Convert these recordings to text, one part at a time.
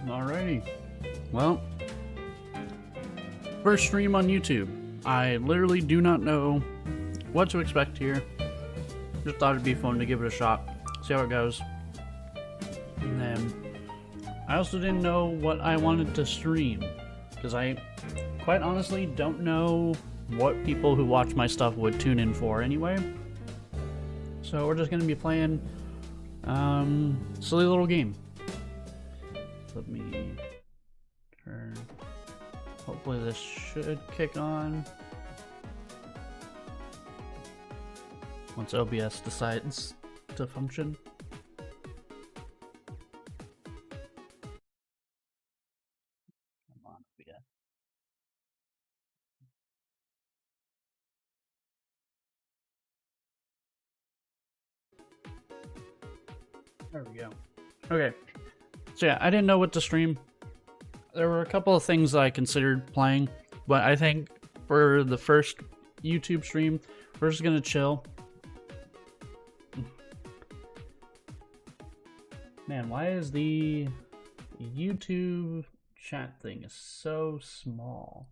Alrighty. Well, first stream on YouTube. I literally do not know what to expect here. Just thought it'd be fun to give it a shot, see how it goes. And then I also didn't know what I wanted to stream, because I quite honestly don't know what people who watch my stuff would tune in for anyway. So we're just gonna be playing silly little game. Let me turn. Hopefully this should kick on once OBS decides to function. Come on, OBS. There we go. Okay. So yeah, I didn't know what to stream. There were a couple of things that I considered playing, but I think for the first YouTube stream, we're just gonna chill. Man, why is the YouTube chat thing so small?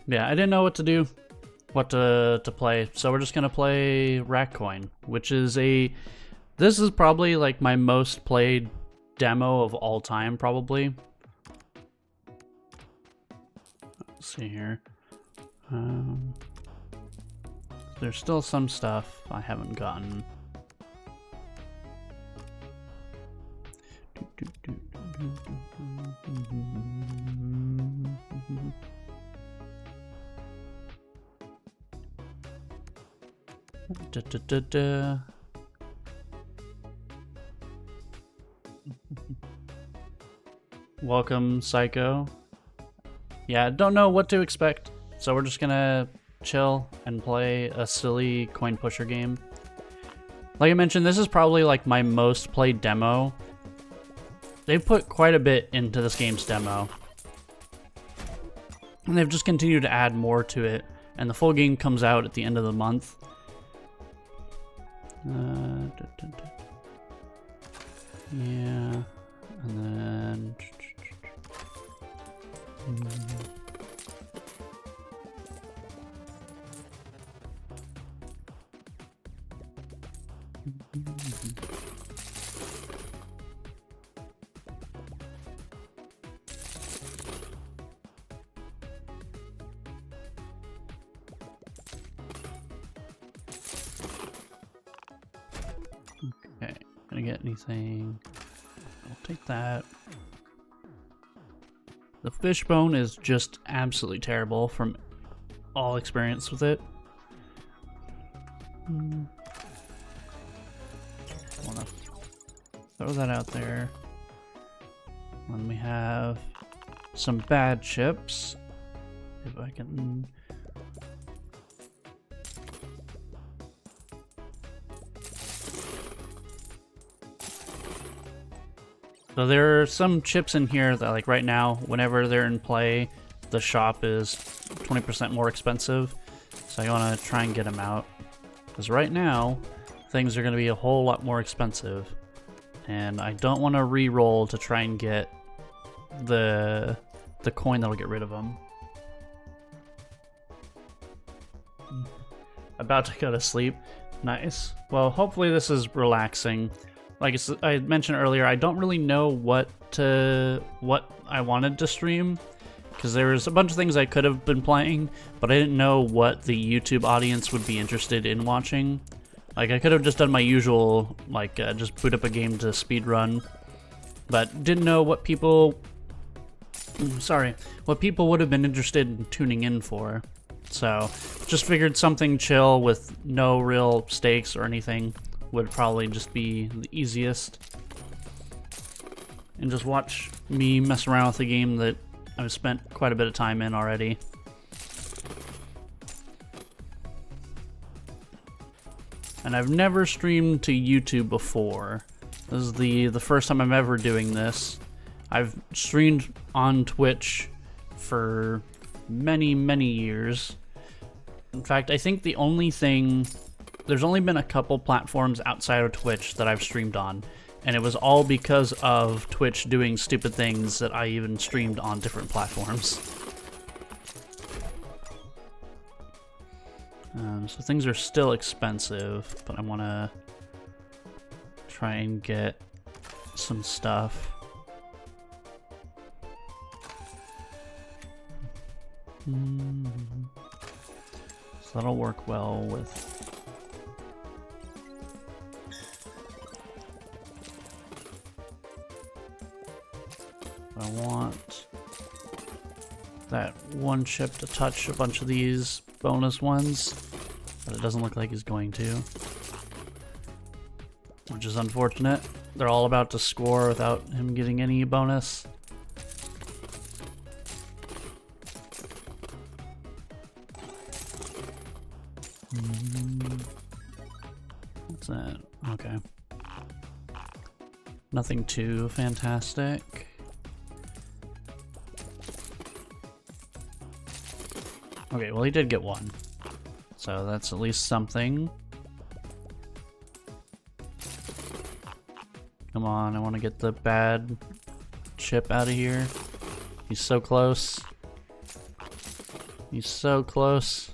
Yeah, I didn't know what to do, what to play, so we're just gonna play Ratcoin, which is this is probably like my most played demo of all time, probably. Let's see here. There's still some stuff I haven't gotten. Welcome, Psycho. Yeah, don't know what to expect, so we're just gonna chill and play a silly coin pusher game. Like I mentioned, this is probably like my most played demo. They've put quite a bit into this game's demo, and they've just continued to add more to it, and the full game comes out at the end of the month. Yeah, and then okay, gonna get anything? I'll take that. The fishbone is just absolutely terrible from all experience with it. Wanna throw that out there. Then we have some bad chips. If I can. So there are some chips in here that, like right now, whenever they're in play, the shop is 20% more expensive. So I want to try and get them out. Because right now, things are going to be a whole lot more expensive. And I don't want to re-roll to try and get the coin that'll get rid of them. About to go to sleep. Nice. Well, hopefully this is relaxing. Like I mentioned earlier, I don't really know what I wanted to stream, because there was a bunch of things I could have been playing, but I didn't know what the YouTube audience would be interested in watching. Like I could have just done my usual, like just boot up a game to speedrun, but didn't know what people, what people would have been interested in tuning in for. So just figured something chill with no real stakes or anything would probably just be the easiest, and just watch me mess around with a game that I've spent quite a bit of time in already. And I've never streamed to YouTube before. This is the first time I'm ever doing this. I've streamed on Twitch for many years. In fact, I think there's only been a couple platforms outside of Twitch that I've streamed on, and it was all because of Twitch doing stupid things that I even streamed on different platforms. So things are still expensive, but I want to try and get some stuff. So that'll work well with... I want that one chip to touch a bunch of these bonus ones, but it doesn't look like he's going to, which is unfortunate. They're all about to score without him getting any bonus. What's that? Okay. Nothing too fantastic. Okay, well he did get one, so that's at least something. Come on, I want to get the bad chip out of here. He's so close. He's so close.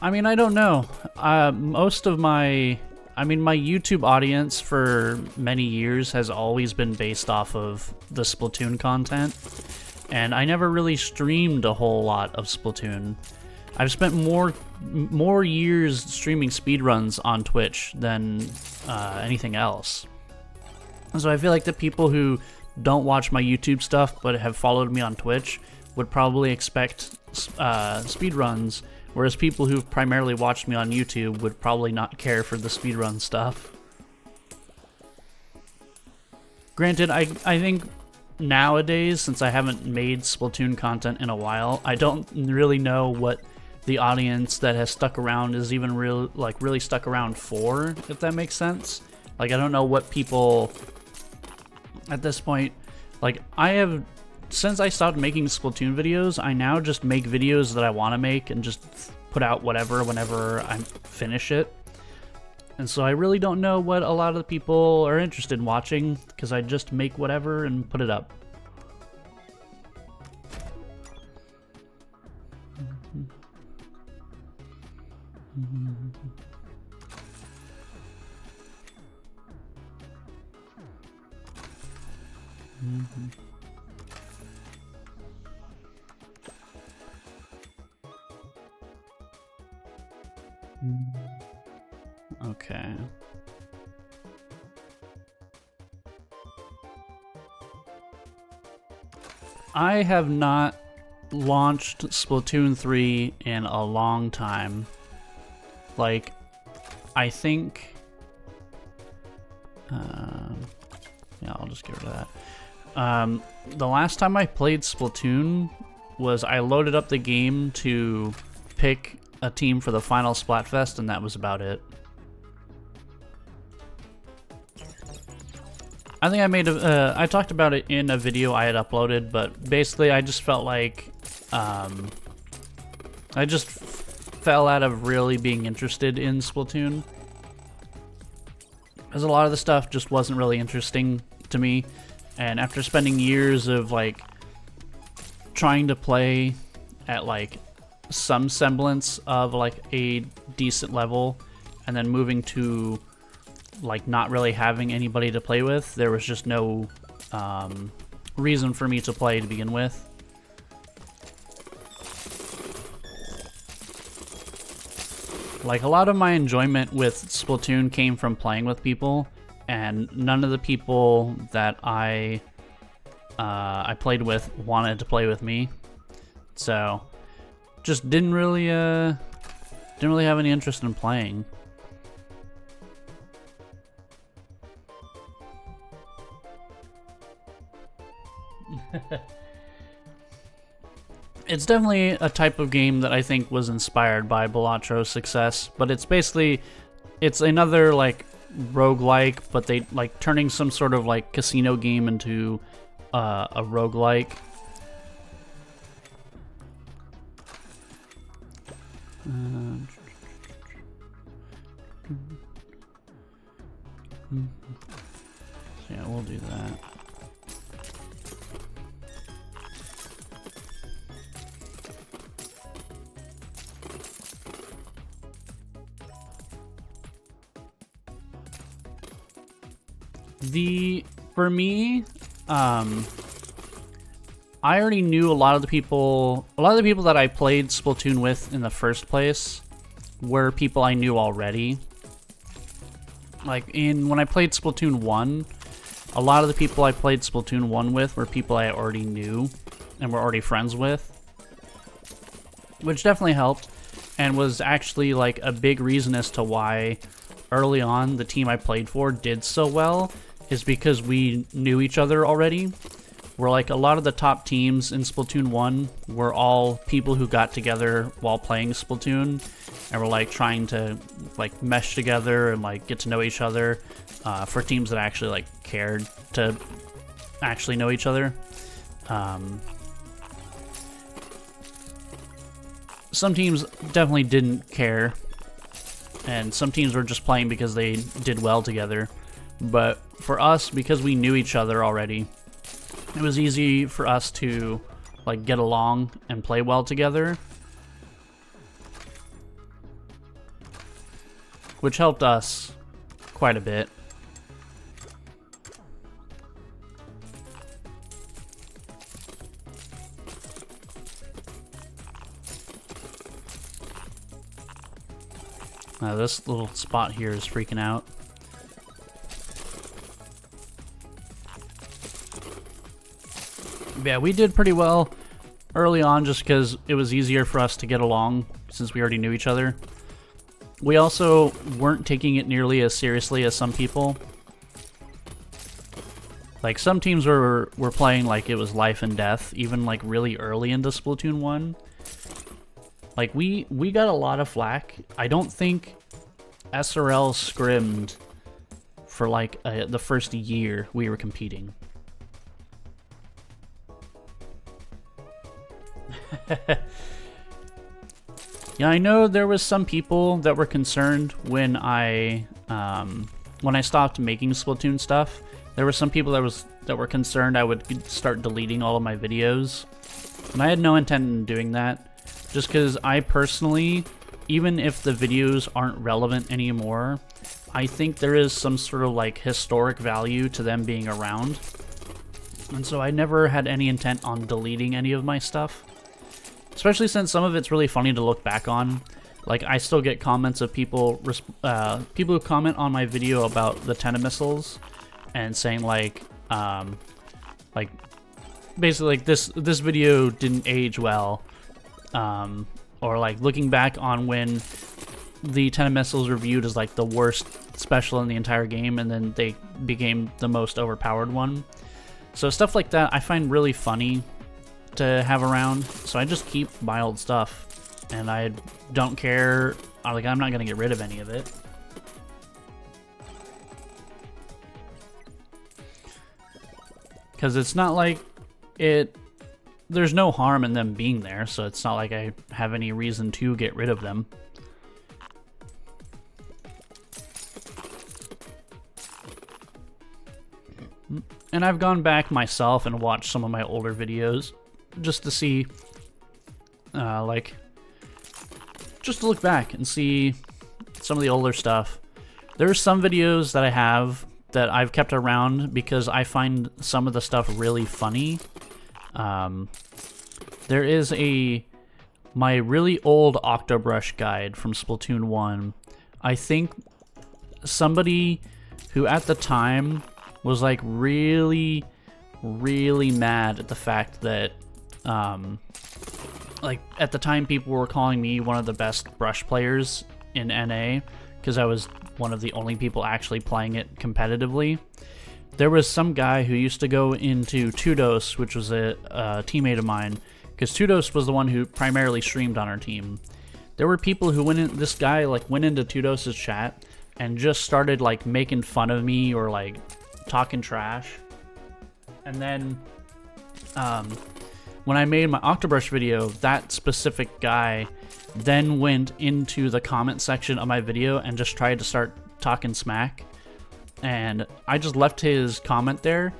I mean, I don't know. Most of my YouTube audience for many years has always been based off of the Splatoon content, and I never really streamed a whole lot of Splatoon. I've spent more years streaming speedruns on Twitch than anything else. So I feel like the people who don't watch my YouTube stuff but have followed me on Twitch would probably expect speedruns, whereas people who've primarily watched me on YouTube would probably not care for the speedrun stuff. Granted, I think nowadays, since I haven't made Splatoon content in a while, I don't really know what the audience that has stuck around is even really stuck around for, if that makes sense. Like, I don't know what people at this point, like, since I stopped making Splatoon videos, I now just make videos that I want to make and just put out whatever whenever I finish it. And so I really don't know what a lot of the people are interested in watching, because I just make whatever and put it up. Okay. I have not launched Splatoon 3 in a long time. Like, I think... yeah, I'll just get rid of that. The last time I played Splatoon was I loaded up the game to pick a team for the final Splatfest, and that was about it. I think I made I talked about it in a video I had uploaded, but basically I just felt like, I just fell out of really being interested in Splatoon, because a lot of the stuff just wasn't really interesting to me, and after spending years of, like, trying to play at, like, some semblance of, like, a decent level, and then moving to, like, not really having anybody to play with, there was just no reason for me to play to begin with. Like, a lot of my enjoyment with Splatoon came from playing with people, and none of the people that I played with wanted to play with me, so just didn't really have any interest in playing. It's definitely a type of game that I think was inspired by Balattro's success, but it's basically, it's another, like, roguelike, but they, like, turning some sort of, like, casino game into a roguelike. Yeah, we'll do that. For me, I already knew a lot of the people that I played Splatoon with in the first place were people I knew already. Like when I played Splatoon 1, a lot of the people I played Splatoon 1 with were people I already knew and were already friends with, which definitely helped and was actually like a big reason as to why early on the team I played for did so well, is because we knew each other already. Where like a lot of the top teams in Splatoon 1 were all people who got together while playing Splatoon and were like trying to like mesh together and like get to know each other, for teams that actually like cared to actually know each other. Some teams definitely didn't care, and some teams were just playing because they did well together. But for us, because we knew each other already, it was easy for us to like get along and play well together, which helped us quite a bit. Now this little spot here is freaking out. Yeah, we did pretty well early on just because it was easier for us to get along since we already knew each other. We also weren't taking it nearly as seriously as some people. Like some teams were playing like it was life and death, even like really early into Splatoon 1. Like we got a lot of flack. I don't think SRL scrimmed for like the first year we were competing. Yeah, I know there was some people that were concerned when I stopped making Splatoon stuff. There were some people that were concerned I would start deleting all of my videos, and I had no intent in doing that. Just because I personally, even if the videos aren't relevant anymore, I think there is some sort of like historic value to them being around, and so I never had any intent on deleting any of my stuff. Especially since some of it's really funny to look back on. Like, I still get comments of people who comment on my video about the Tenna missiles and saying like basically like this video didn't age well, or like looking back on when the Tenna missiles were viewed as like the worst special in the entire game, and then they became the most overpowered one. So stuff like that I find really funny to have around, so I just keep my old stuff, and I don't care. Like, I'm not gonna get rid of any of it. Because it's not like there's no harm in them being there, so it's not like I have any reason to get rid of them. And I've gone back myself and watched some of my older videos just to see, just to look back and see some of the older stuff. There's some videos that I have that I've kept around because I find some of the stuff really funny. There is my really old Octobrush guide from Splatoon 1. I think somebody who at the time was like really, really mad at the fact that like at the time people were calling me one of the best brush players in NA because I was one of the only people actually playing it competitively. There was some guy who used to go into Tudos, which was a teammate of mine, because Tudos was the one who primarily streamed on our team. There were people who went in, this guy like went into Tudos' chat and just started like making fun of me or like talking trash. And then When I made my Octobrush video, that specific guy then went into the comment section of my video and just tried to start talking smack. And I just left his comment there,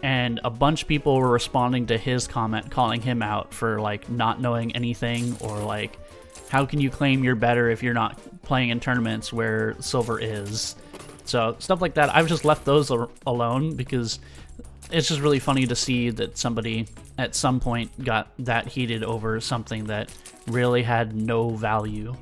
and a bunch of people were responding to his comment, calling him out for like not knowing anything, or like, how can you claim you're better if you're not playing in tournaments where silver is? So stuff like that, I've just left those alone because it's just really funny to see that somebody at some point got that heated over something that really had no value.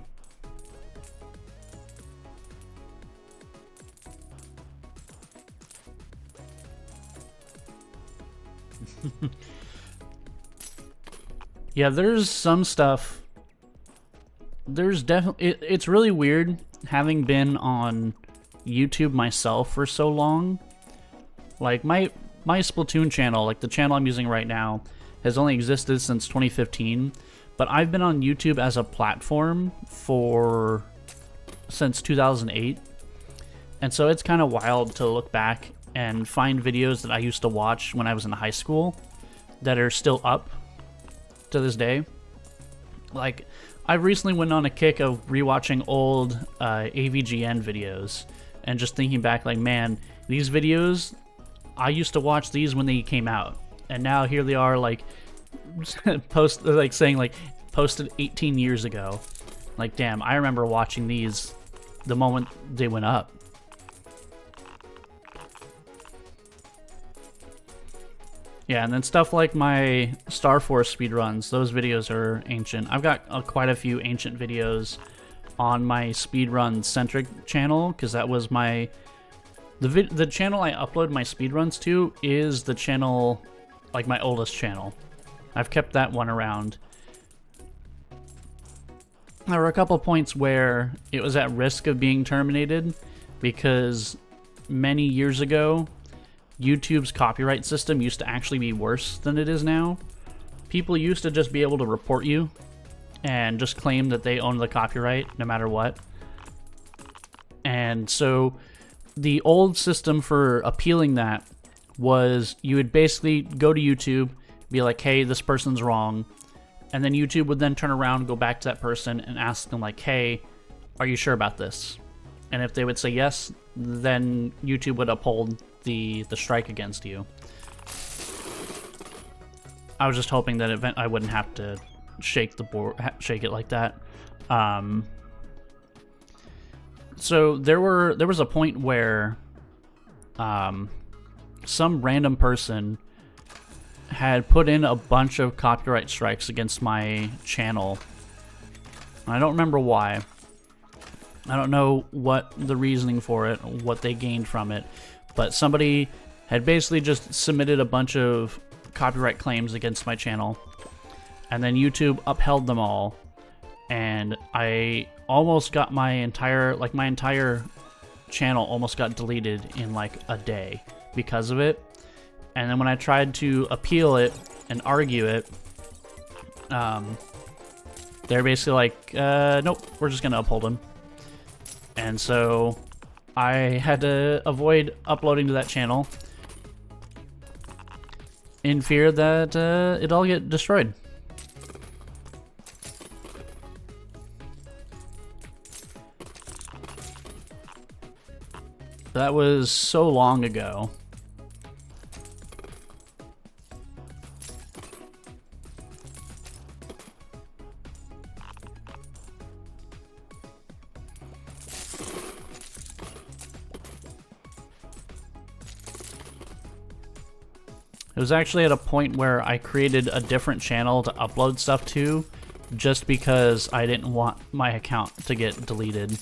Yeah, there's some stuff. There's definitely, it's really weird having been on YouTube myself for so long. Like my Splatoon channel, like the channel I'm using right now, has only existed since 2015, but I've been on YouTube as a platform since 2008. And so it's kind of wild to look back and find videos that I used to watch when I was in high school that are still up to this day. Like, I recently went on a kick of rewatching old AVGN videos and just thinking back, like, man, these videos, I used to watch these when they came out, and now here they are, like, posted 18 years ago. Like, damn, I remember watching these the moment they went up. Yeah, and then stuff like my Star Force speedruns, those videos are ancient. I've got quite a few ancient videos on my speedrun-centric channel, because that was my... The channel I upload my speedruns to is the channel, like my oldest channel. I've kept that one around. There were a couple points where it was at risk of being terminated, because many years ago, YouTube's copyright system used to actually be worse than it is now. People used to just be able to report you and just claim that they own the copyright no matter what. And so the old system for appealing that was you would basically go to YouTube, be like, hey, this person's wrong. And then YouTube would then turn around, go back to that person and ask them like, hey, are you sure about this? And if they would say yes, then YouTube would uphold the strike against you. I was just hoping that I wouldn't have to shake the board, shake it like that. So there was a point where some random person had put in a bunch of copyright strikes against my channel. I don't remember why. I don't know what the reasoning for it, what they gained from it, but somebody had basically just submitted a bunch of copyright claims against my channel, and then YouTube upheld them all, and I almost got my entire channel almost got deleted in like a day because of it. And then when I tried to appeal it and argue it, they're basically like, nope, we're just gonna uphold him. And so I had to avoid uploading to that channel in fear that it'd all get destroyed. That was so long ago. It was actually at a point where I created a different channel to upload stuff to, just because I didn't want my account to get deleted.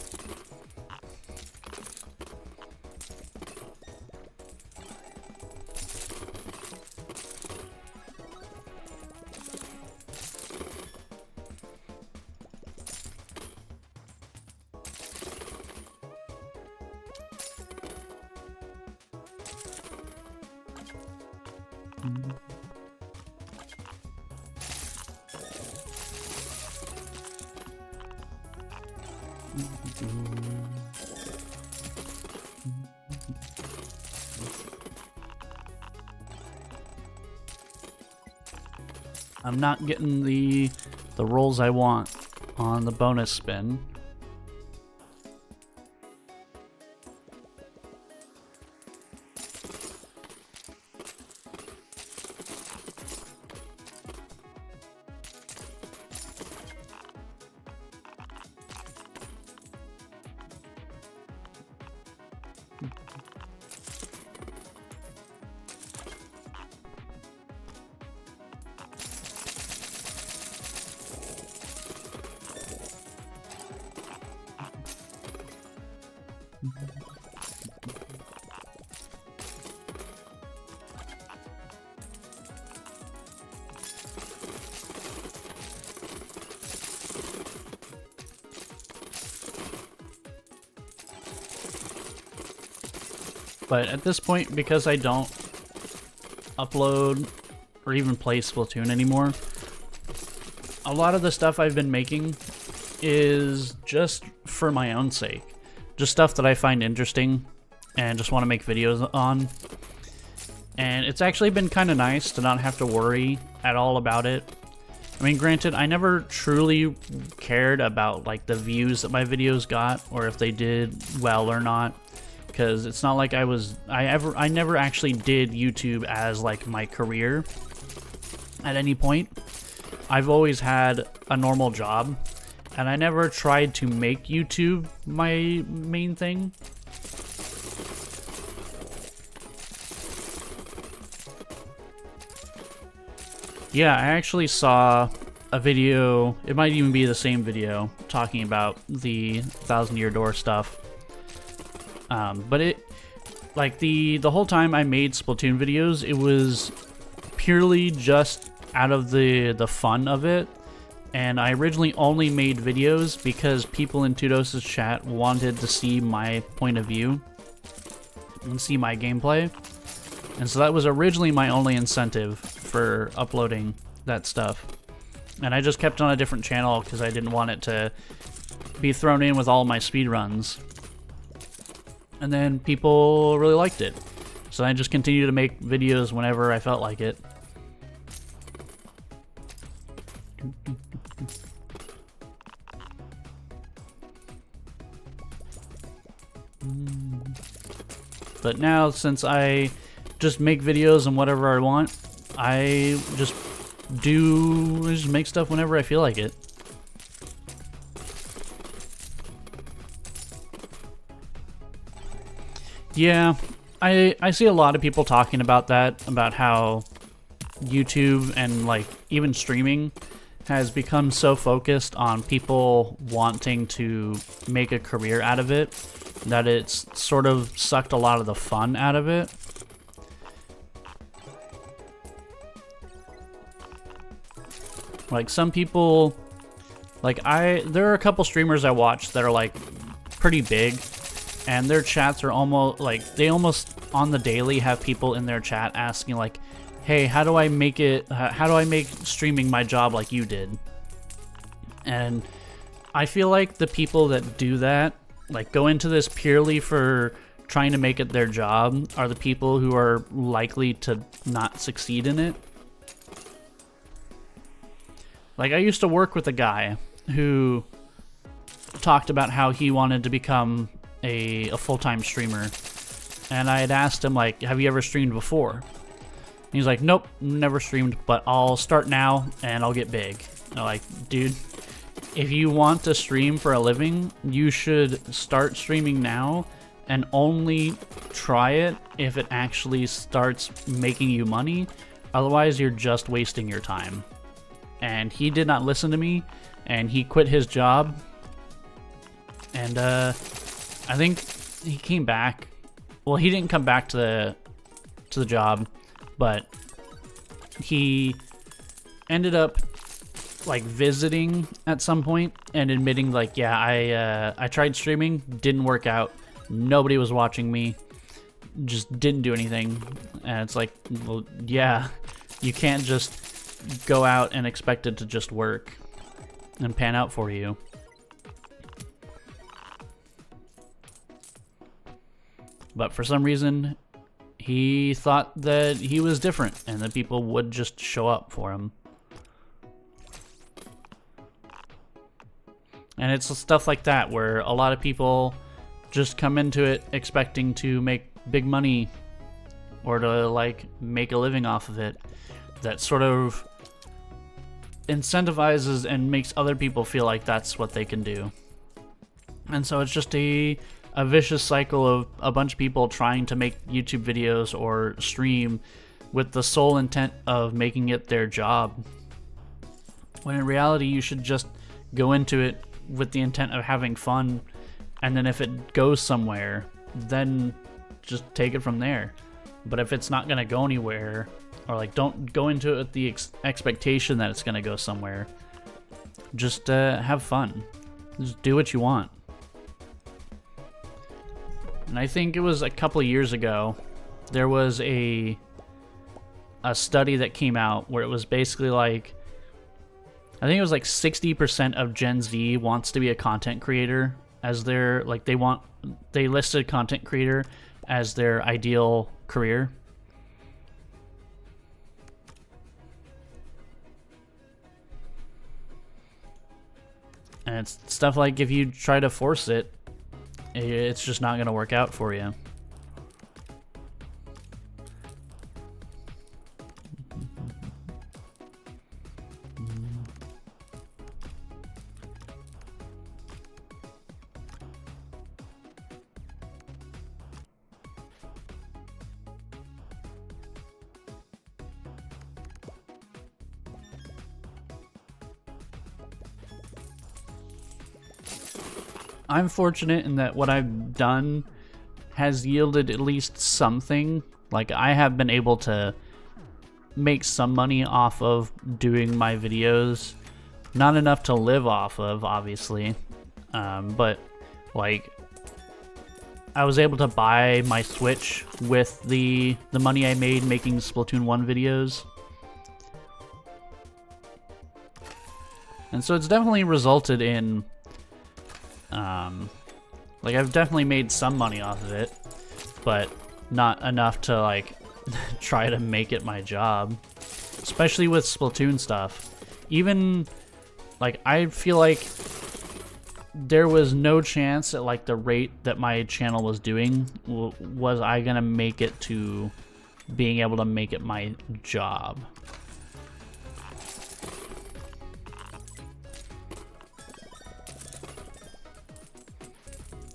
I'm not getting the rolls I want on the bonus spin. But at this point, because I don't upload or even play Splatoon anymore, a lot of the stuff I've been making is just for my own sake. Just stuff that I find interesting and just want to make videos on. And it's actually been kind of nice to not have to worry at all about it. I mean, granted, I never truly cared about like the views that my videos got or if they did well or not. Because it's not like I never actually did YouTube as like my career at any point. I've always had a normal job, and I never tried to make YouTube my main thing. Yeah, I actually saw a video, it might even be the same video, talking about the 1,000-year door stuff. But it, like the whole time I made Splatoon videos, it was purely just out of the fun of it. And I originally only made videos because people in Tudos's chat wanted to see my point of view and see my gameplay. And so that was originally my only incentive for uploading that stuff. And I just kept on a different channel because I didn't want it to be thrown in with all my speedruns. And then people really liked it. So I just continued to make videos whenever I felt like it. But now, since I just make videos and whatever I want, I just make stuff whenever I feel like it. Yeah, I see a lot of people talking about that, about how YouTube and like even streaming has become so focused on people wanting to make a career out of it that it's sort of sucked a lot of the fun out of it. Like some people, like there are a couple streamers I watch that are like pretty big, and their chats are almost like, they almost on the daily have people in their chat asking like, hey, how do I make streaming my job like you did? And I feel like the people that do that, like go into this purely for trying to make it their job, are the people who are likely to not succeed in it. Like I used to work with a guy who talked about how he wanted to become a full-time streamer, and I had asked him like, have you ever streamed before? And he's like, nope, never streamed, but I'll start now and I'll get big. And I'm like, dude, if you want to stream for a living, you should start streaming now and only try it if it actually starts making you money. Otherwise, you're just wasting your time. And he did not listen to me, and he quit his job. And I think he came back. Well, he didn't come back to the job, but he ended up like visiting at some point and admitting like, yeah, I tried streaming, didn't work out, nobody was watching me, just didn't do anything. And it's like, well, yeah, you can't just go out and expect it to just work and pan out for you. But for some reason, he thought that he was different and that people would just show up for him. And it's stuff like that where a lot of people just come into it expecting to make big money or to like make a living off of it. That sort of incentivizes and makes other people feel like that's what they can do. And so it's just a vicious cycle of a bunch of people trying to make YouTube videos or stream with the sole intent of making it their job. When in reality, you should just go into it with the intent of having fun, and then if it goes somewhere, then just take it from there. But if it's not gonna go anywhere, or like don't go into it with the expectation that it's gonna go somewhere, just have fun. Just do what you want. And I think it was a couple of years ago, there was a study that came out where it was basically like, I think it was like 60% of Gen Z wants to be a content creator as their, like they listed content creator as their ideal career. And it's stuff like if you try to force it, it's just not going to work out for you. I'm fortunate in that what I've done has yielded at least something. Like, I have been able to make some money off of doing my videos. Not enough to live off of, obviously. But, like, I was able to buy my Switch with the money I made making Splatoon 1 videos. And so it's definitely resulted in... like, I've definitely made some money off of it, but not enough to, like, try to make it my job. Especially with Splatoon stuff. Even, like, I feel like there was no chance at, like, the rate that my channel was doing was I gonna make it to being able to make it my job.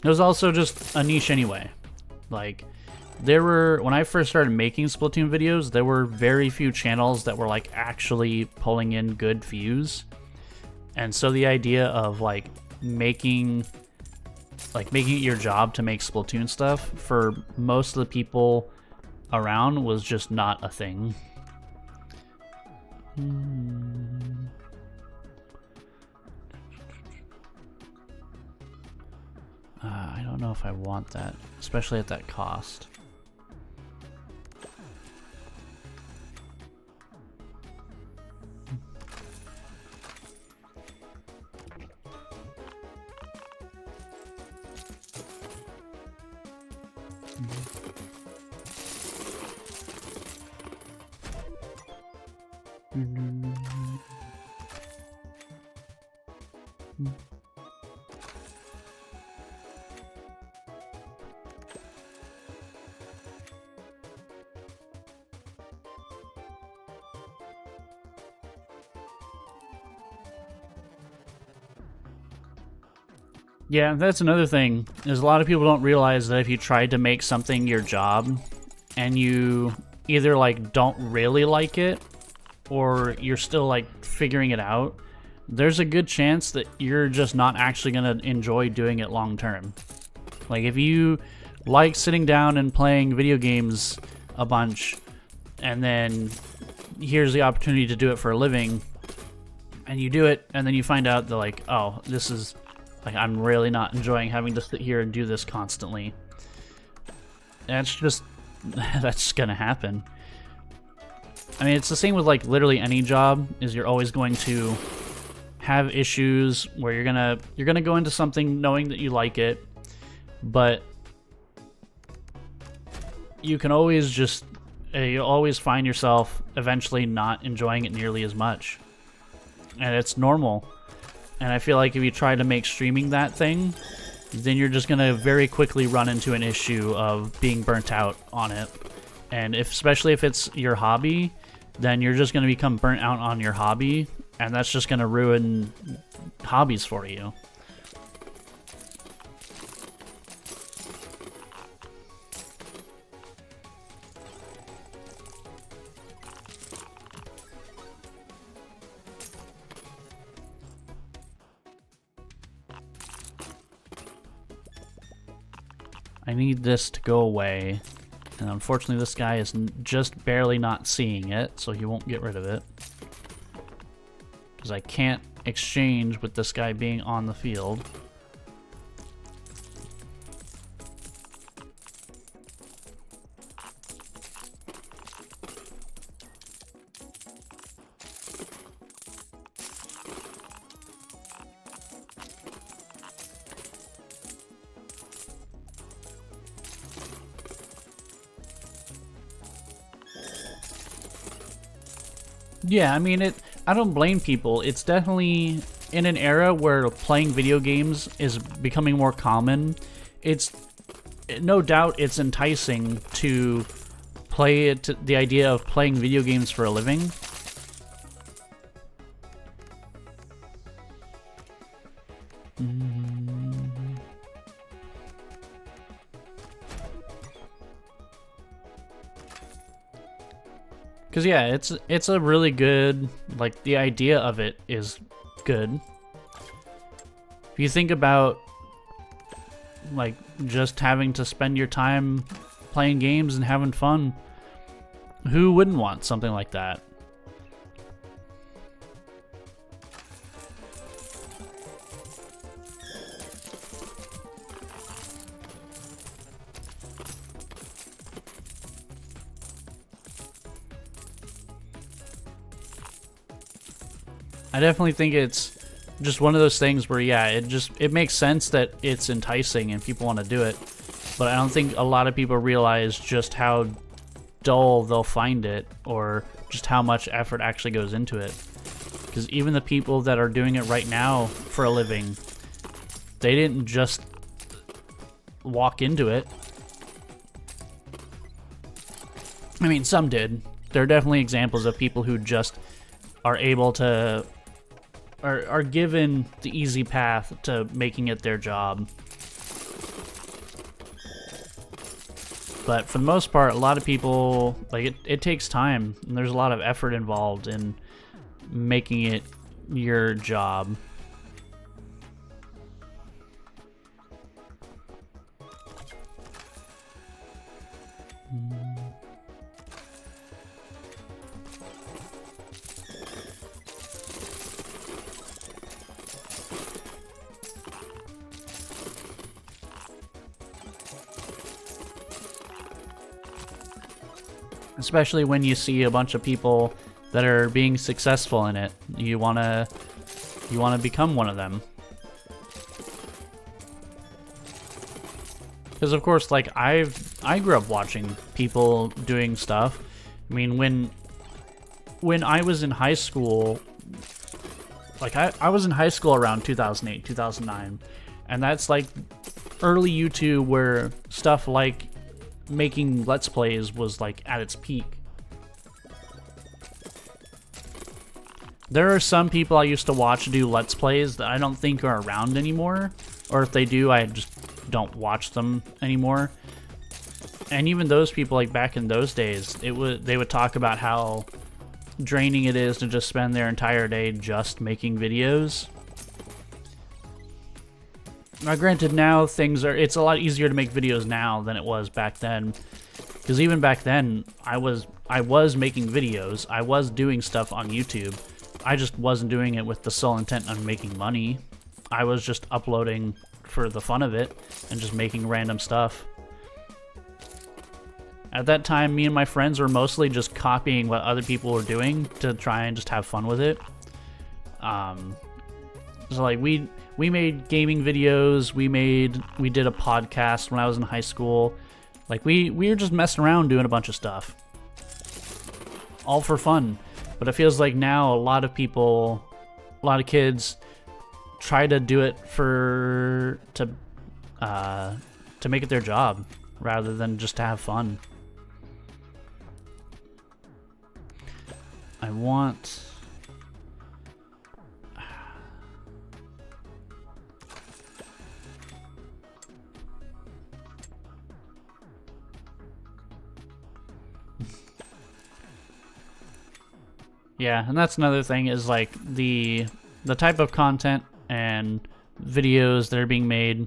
It was also just a niche anyway. Like, when I first started making Splatoon videos, there were very few channels that were like actually pulling in good views. And so the idea of like making it your job to make Splatoon stuff for most of the people around was just not a thing. I don't know if I want that, especially at that cost. Yeah, that's another thing, is a lot of people don't realize that if you tried to make something your job, and you either, like, don't really like it, or you're still, like, figuring it out, there's a good chance that you're just not actually gonna enjoy doing it long term. Like, if you like sitting down and playing video games a bunch, and then here's the opportunity to do it for a living, and you do it, and then you find out that, like, oh, this is... like, I'm really not enjoying having to sit here and do this constantly. That's just gonna happen. I mean, it's the same with, like, literally any job, is you're always going to have issues where you're gonna go into something knowing that you like it, but you can always just, you'll always find yourself eventually not enjoying it nearly as much. And it's normal. And I feel like if you try to make streaming that thing, then you're just gonna very quickly run into an issue of being burnt out on it. And especially if it's your hobby, then you're just gonna become burnt out on your hobby, and that's just gonna ruin hobbies for you. I need this to go away, and unfortunately this guy is just barely not seeing it, so he won't get rid of it. Because I can't exchange with this guy being on the field. Yeah, I mean, I don't blame people. It's definitely in an era where playing video games is becoming more common. It's no doubt it's enticing to play it, the idea of playing video games for a living. Because yeah, it's a really good, like, the idea of it is good. If you think about, like, just having to spend your time playing games and having fun, who wouldn't want something like that? I definitely think it's just one of those things where, yeah, it makes sense that it's enticing and people want to do it, but I don't think a lot of people realize just how dull they'll find it, or just how much effort actually goes into it. Because even the people that are doing it right now for a living, they didn't just walk into it. I mean, some did. There are definitely examples of people who just are able to, are given the easy path to making it their job. But for the most part, a lot of people, like, it takes time, and there's a lot of effort involved in making it your job. Especially when you see a bunch of people that are being successful in it. You wanna become one of them. Because of course, like, I grew up watching people doing stuff. I mean, when I was in high school, like, I was in high school around 2008, 2009, and that's like early YouTube where stuff like making Let's Plays was like at its peak. There are some people I used to watch do Let's Plays that I don't think are around anymore, or if they do, I just don't watch them anymore. And even those people, like back in those days, they would talk about how draining it is to just spend their entire day just making videos. Now, granted, now it's a lot easier to make videos now than it was back then. Because even back then, I was making videos. I was doing stuff on YouTube. I just wasn't doing it with the sole intent of making money. I was just uploading for the fun of it and just making random stuff. At that time, me and my friends were mostly just copying what other people were doing to try and just have fun with it. So like we made gaming videos, we did a podcast when I was in high school. Like we were just messing around doing a bunch of stuff. All for fun. But it feels like now a lot of kids try to do it to make it their job rather than just to have fun. I want... Yeah, and that's another thing is like the type of content and videos that are being made.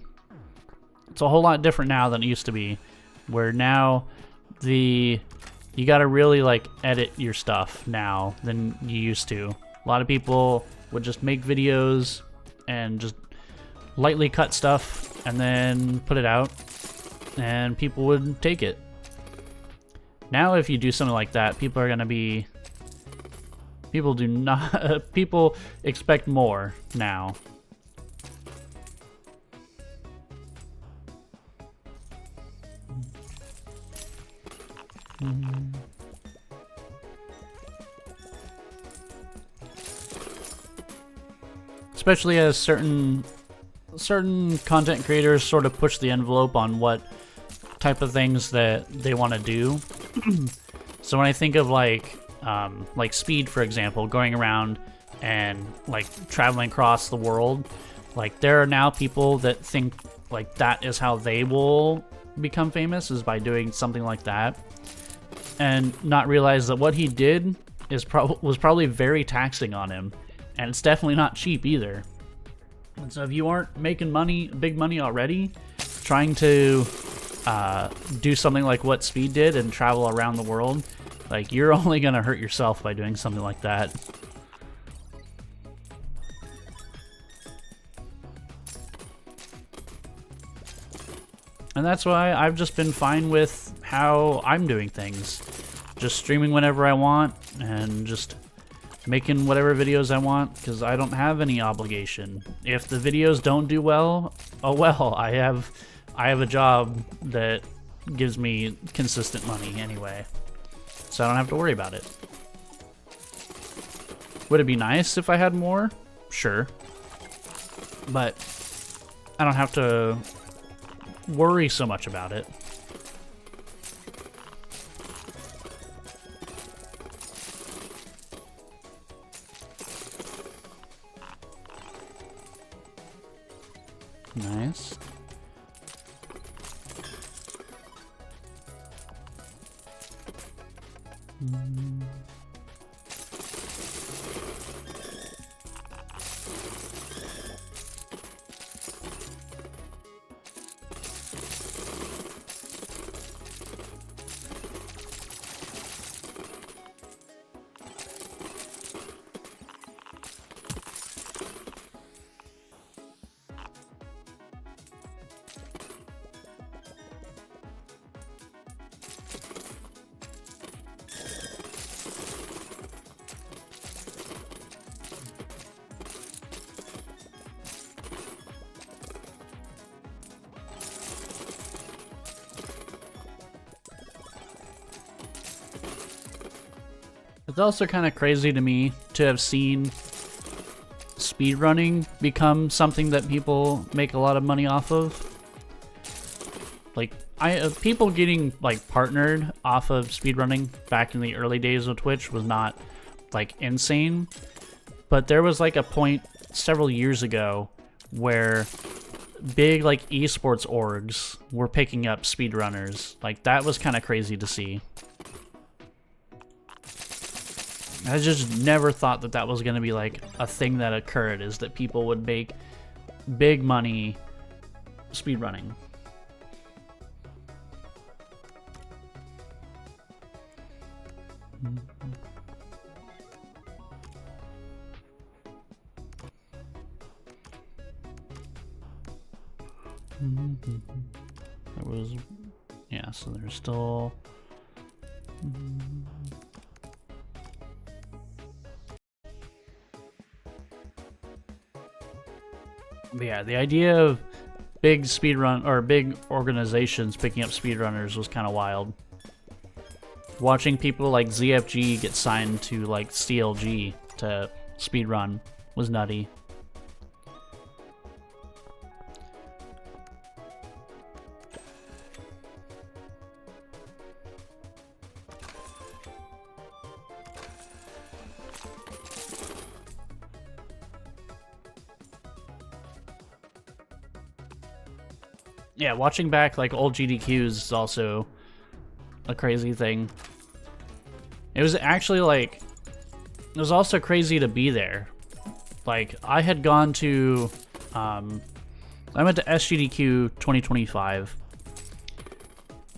It's a whole lot different now than it used to be, where now you gotta really like edit your stuff now than you used to. A lot of people would just make videos and just lightly cut stuff and then put it out, and people would take it. Now if you do something like that, people are gonna be... People expect more now. Especially as certain content creators sort of push the envelope on what type of things that they want to do. So when I think of like Speed, for example, going around and like traveling across the world, like there are now people that think like that is how they will become famous, is by doing something like that, and not realize that what he did was probably very taxing on him, and it's definitely not cheap either. And so if you aren't making big money already, trying to do something like what Speed did and travel around the world, like, you're only gonna hurt yourself by doing something like that. And that's why I've just been fine with how I'm doing things. Just streaming whenever I want, and just making whatever videos I want, because I don't have any obligation. If the videos don't do well, oh well, I have a job that gives me consistent money anyway. So I don't have to worry about it. Would it be nice if I had more? Sure. But I don't have to worry so much about it. Nice. It's also kind of crazy to me to have seen speedrunning become something that people make a lot of money off of. Like, people getting like partnered off of speedrunning back in the early days of Twitch was not like insane, but there was like a point several years ago where big like esports orgs were picking up speedrunners. Like, that was kind of crazy to see. I just never thought that that was going to be like a thing that occurred, is that people would make big money speedrunning. There was, yeah, so there's still... But yeah, the idea of big speedrun or big organizations picking up speedrunners was kind of wild. Watching people like ZFG get signed to like CLG to speedrun was nutty. Yeah, watching back like old GDQs is also a crazy thing. It was actually like, it was also crazy to be there. Like, I had gone to, I went to SGDQ 2025,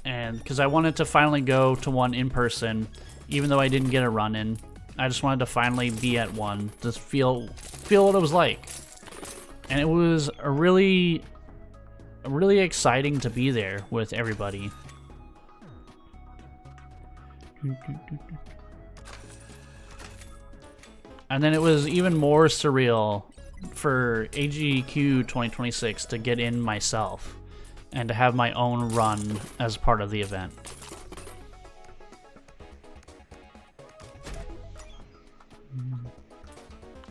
and because I wanted to finally go to one in person, even though I didn't get a run in. I just wanted to finally be at one, just feel what it was like. And it was a really exciting to be there with everybody. And then it was even more surreal for AGQ 2026 to get in myself and to have my own run as part of the event.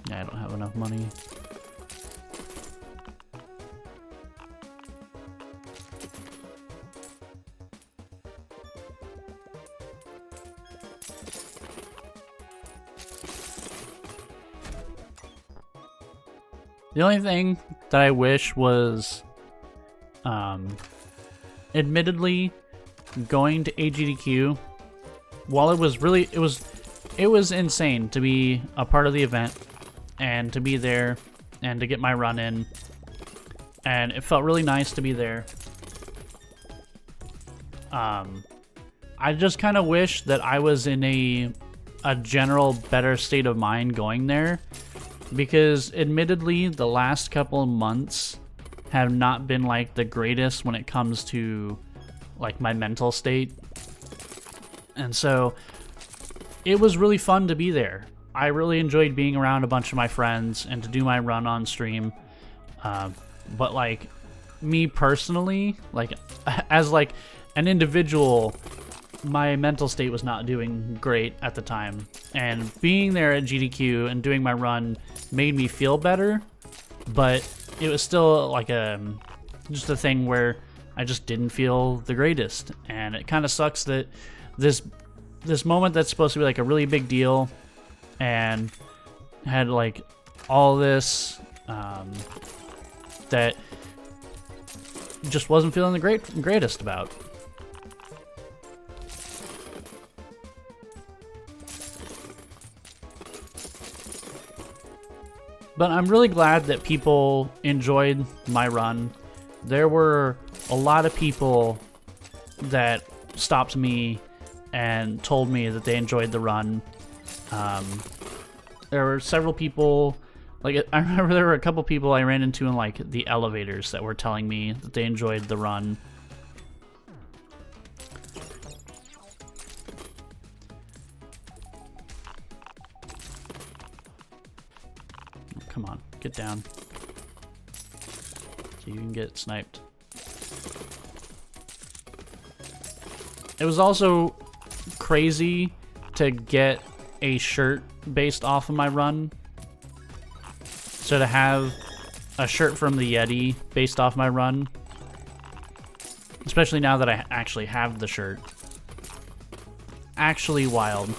Yeah, I don't have enough money. The only thing that I wish was, admittedly, going to AGDQ, while it was insane to be a part of the event and to be there and to get my run in, and it felt really nice to be there. I just kind of wish that I was in a general better state of mind going there. Because admittedly, the last couple of months have not been like the greatest when it comes to like my mental state. And so it was really fun to be there. I really enjoyed being around a bunch of my friends and to do my run on stream. But like me personally, like as like an individual, my mental state was not doing great at the time, and being there at GDQ and doing my run made me feel better, but it was still like just a thing where I just didn't feel the greatest, and it kind of sucks that this moment that's supposed to be like a really big deal and had like all this that just wasn't feeling the greatest about. But I'm really glad that people enjoyed my run. There were a lot of people that stopped me and told me that they enjoyed the run. There were several people, like I remember there were a couple people I ran into in like the elevators that were telling me that they enjoyed the run. Come on, get down. So you can get sniped. It was also crazy to get a shirt based off of my run. So to have a shirt from the Yeti based off my run, especially now that I actually have the shirt, actually wild.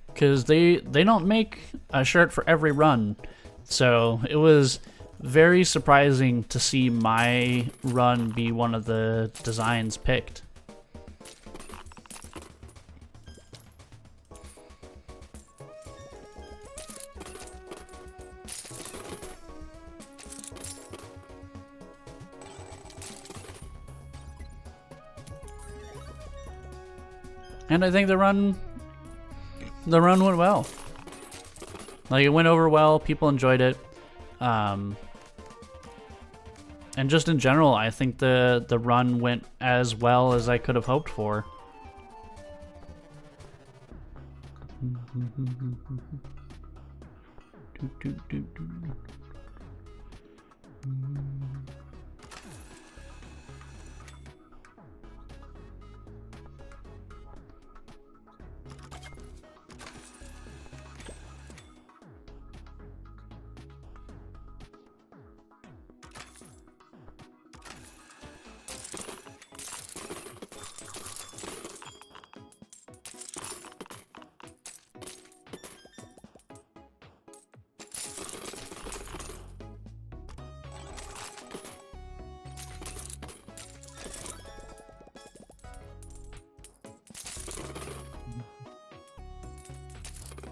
Because they don't make a shirt for every run. So it was very surprising to see my run be one of the designs picked. And I think the run went well. Like, it went over well, people enjoyed it. And just in general, I think the run went as well as I could have hoped for.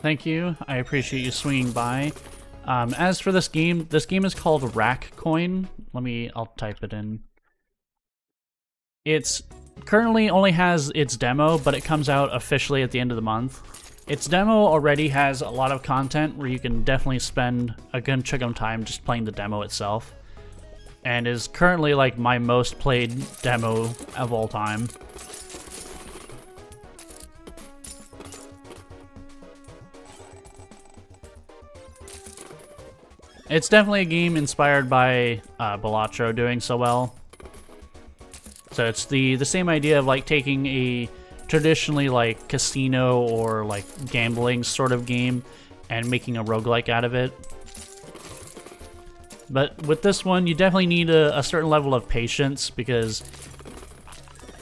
Thank you. I appreciate you swinging by. As for this game is called Rack Coin. I'll type it in. It's currently only has its demo, but it comes out officially at the end of the month. Its demo already has a lot of content where you can definitely spend a good chunk of time just playing the demo itself. And is currently like my most played demo of all time. It's definitely a game inspired by Balatro doing so well. So it's the same idea of like taking a traditionally like casino or like gambling sort of game and making a roguelike out of it. But with this one, you definitely need a certain level of patience because,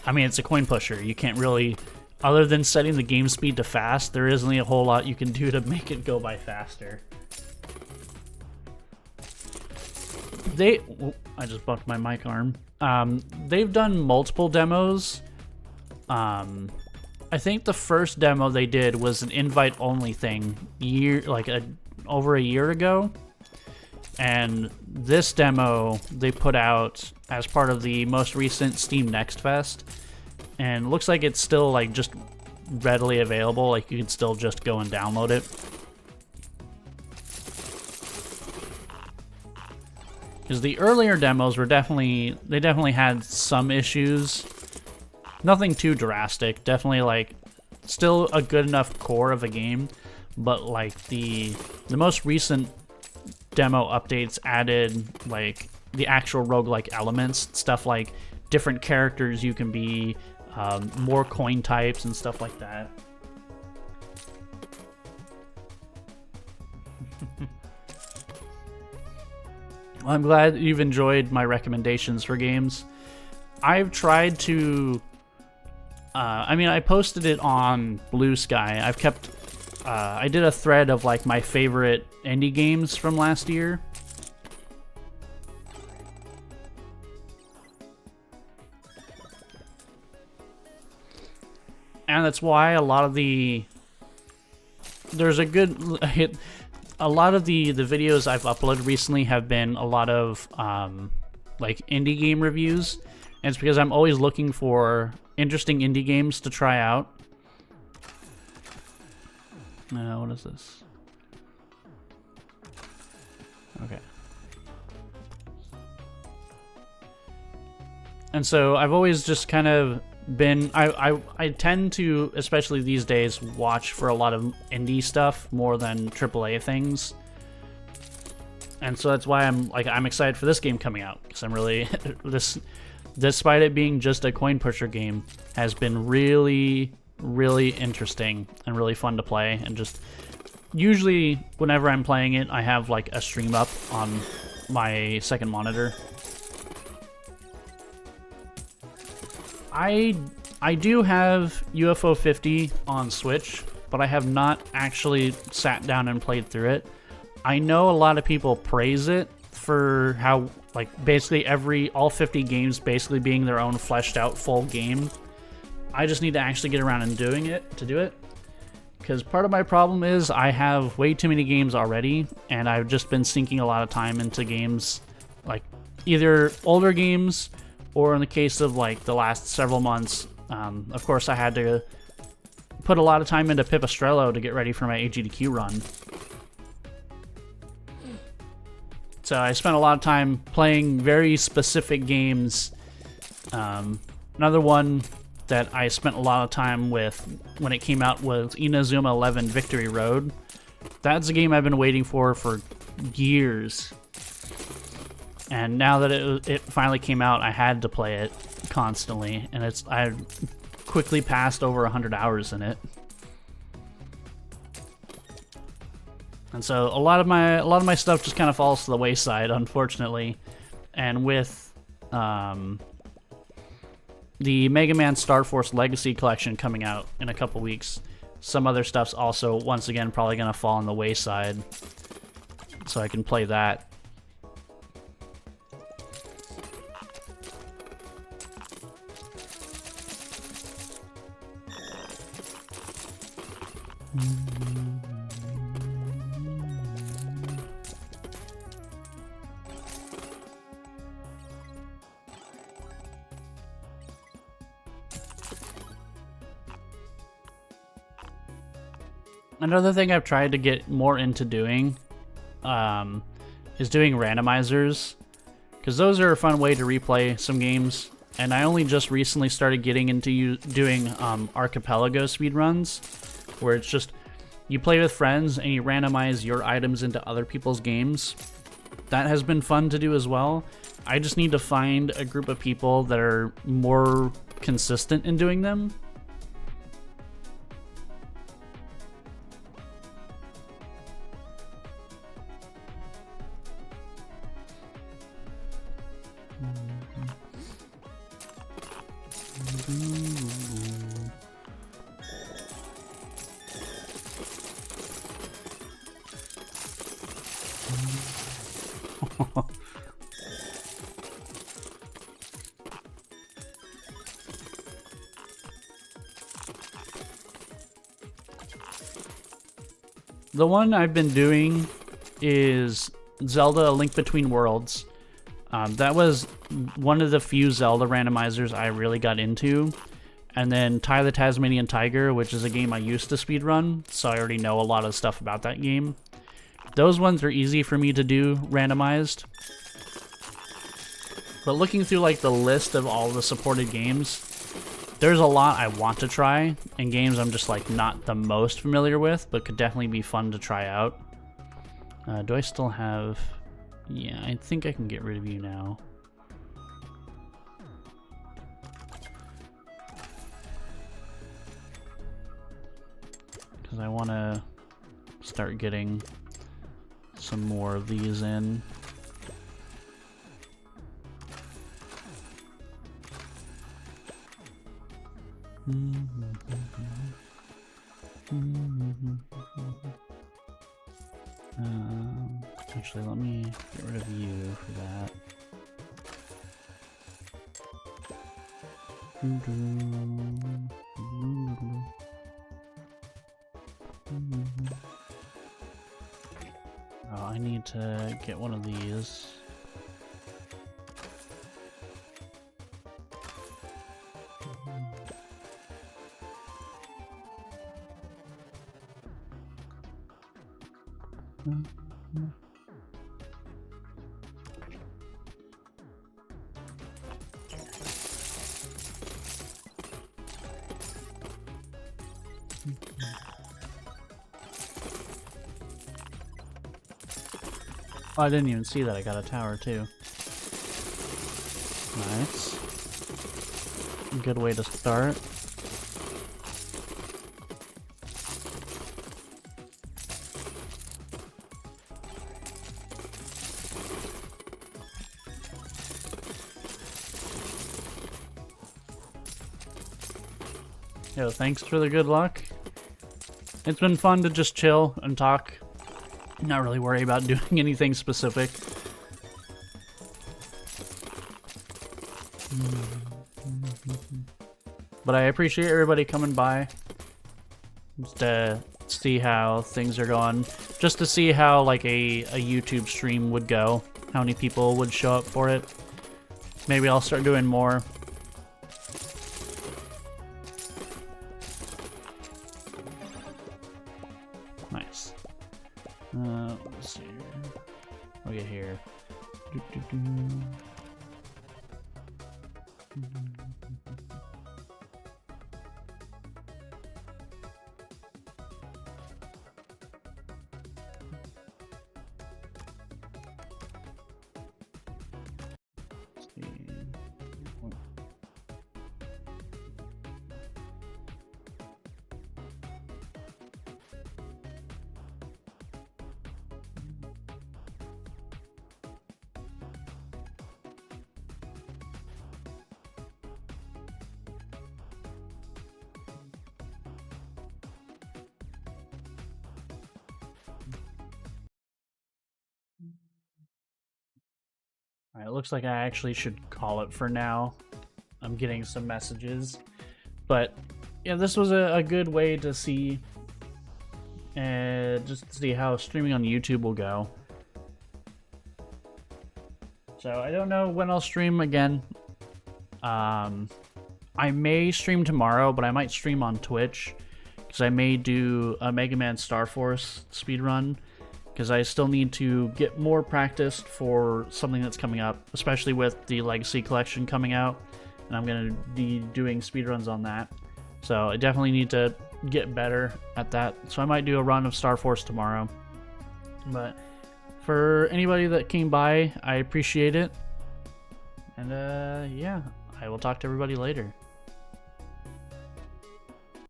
I mean, it's a coin pusher. You can't really, other than setting the game speed to fast, there isn't a whole lot you can do to make it go by faster. I just bumped my mic arm. They've done multiple demos. I think the first demo they did was an invite-only thing, over a year ago. And this demo they put out as part of the most recent Steam Next Fest, and it looks like it's still like just readily available. Like you can still just go and download it. Because the earlier demos were definitely had some issues. Nothing too drastic. Definitely like still a good enough core of a game, but like the most recent demo updates added like the actual roguelike elements, stuff like different characters you can be, more coin types and stuff like that. Well, I'm glad you've enjoyed my recommendations for games. I've tried to... I mean, I posted it on Blue Sky. I've kept... I did a thread of, like, my favorite indie games from last year. And that's why a lot of the... There's a good... A lot of the videos I've uploaded recently have been a lot of like indie game reviews, and it's because I'm always looking for interesting indie games to try out. What is this? Okay. And so I've always just kind of been, I tend to, especially these days, watch for a lot of indie stuff more than AAA things. And so that's why I'm excited for this game coming out, because I'm really, despite it being just a coin pusher game, has been really, really interesting and really fun to play. And just, usually whenever I'm playing it, I have like a stream up on my second monitor. I do have UFO 50 on Switch, but I have not actually sat down and played through it. I know a lot of people praise it for how, like, basically all 50 games basically being their own fleshed out full game. I just need to actually get around and do it. Because part of my problem is I have way too many games already, and I've just been sinking a lot of time into games, like, either older games, or in the case of like the last several months, of course I had to put a lot of time into Pipistrello to get ready for my AGDQ run. So I spent a lot of time playing very specific games. Another one that I spent a lot of time with when it came out was Inazuma 11 Victory Road. That's a game I've been waiting for years. And now that it finally came out, I had to play it constantly, and I quickly passed over 100 hours in it. And so a lot of my stuff just kind of falls to the wayside, unfortunately. And with the Mega Man Star Force Legacy Collection coming out in a couple weeks, some other stuff's also once again probably gonna fall on the wayside, so I can play that. Another thing I've tried to get more into doing is doing randomizers, because those are a fun way to replay some games. And I only just recently started getting into doing archipelago speedruns, where it's just you play with friends and you randomize your items into other people's games. That has been fun to do as well. I just need to find a group of people that are more consistent in doing them. The one I've been doing is Zelda: A Link Between Worlds. That was one of the few Zelda randomizers I really got into. And then Ty the Tasmanian Tiger, which is a game I used to speedrun, so I already know a lot of stuff about that game. Those ones are easy for me to do randomized. But looking through like the list of all the supported games, there's a lot I want to try, and games I'm just like not the most familiar with, but could definitely be fun to try out. Do I still have... Yeah, I think I can get rid of you now. Because I want to start getting some more of these in. Actually, let me get rid of you for that. Oh, I need to get one of these. Oh, I didn't even see that I got a tower too. Nice. Good way to start. Yo, thanks for the good luck. It's been fun to just chill and talk. Not really worry about doing anything specific. But I appreciate everybody coming by. Just to see how things are going. Just to see how like a YouTube stream would go. How many people would show up for it. Maybe I'll start doing more. Nice. Let's see here. I'll get here. Alright, it looks like I actually should call it for now. I'm getting some messages. But, yeah, this was a good way to see... just to see how streaming on YouTube will go. So, I don't know when I'll stream again. I may stream tomorrow, but I might stream on Twitch. because I may do a Mega Man Star Force speedrun, because I still need to get more practiced for something that's coming up, especially with the Legacy Collection coming out, and I'm going to be doing speedruns on that. So I definitely need to get better at that. So I might do a run of Star Force tomorrow. But for anybody that came by, I appreciate it. And yeah, I will talk to everybody later.